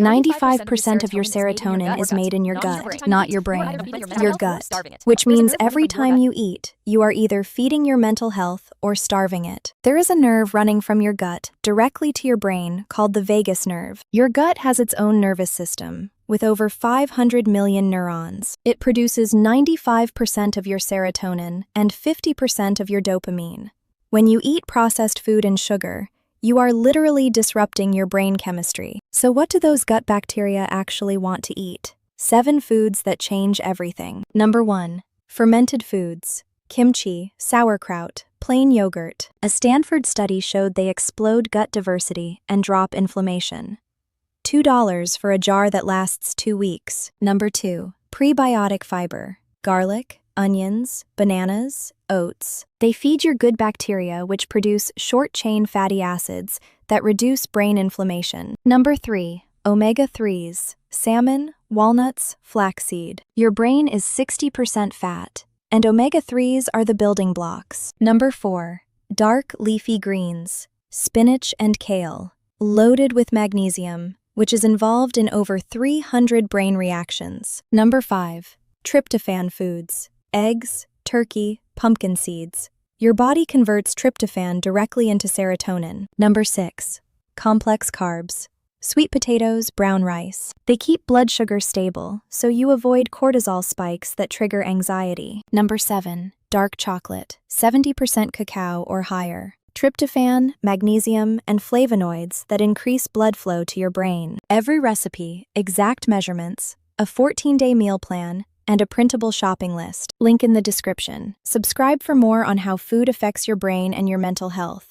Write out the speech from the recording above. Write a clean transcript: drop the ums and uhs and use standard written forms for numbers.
95% of your serotonin is made in your gut, not your brain. Your gut, which means every time you eat, you are either feeding your mental health or starving it. There is a nerve running from your gut directly to your brain called the vagus nerve. Your gut has its own nervous system, with over 500 million neurons. It produces 95% of your serotonin and 50% of your dopamine. When you eat processed food and sugar, you are literally disrupting your brain chemistry. So what do those gut bacteria actually want to eat? 7 foods that change everything. Number 1. Fermented foods. Kimchi, sauerkraut, plain yogurt. A Stanford study showed they explode gut diversity and drop inflammation. $2 for a jar that lasts 2 weeks. Number 2. Prebiotic fiber. Garlic, onions, bananas, oats. They feed your good bacteria, which produce short-chain fatty acids that reduce brain inflammation. Number 3. Omega-3s. Salmon, walnuts, flaxseed. Your brain is 60% fat, and omega-3s are the building blocks. Number 4. Dark leafy greens. Spinach and kale. Loaded with magnesium, which is involved in over 300 brain reactions. Number 5. Tryptophan foods. Eggs, turkey, pumpkin seeds. Your body converts tryptophan directly into serotonin. Number 6. Complex carbs. Sweet potatoes, brown rice. They keep blood sugar stable, so you avoid cortisol spikes that trigger anxiety. Number 7. Dark chocolate. 70% cacao or higher. Tryptophan, magnesium, and flavonoids that increase blood flow to your brain. Every recipe, exact measurements, a 14-day meal plan, and a printable shopping list. Link in the description. Subscribe for more on how food affects your brain and your mental health.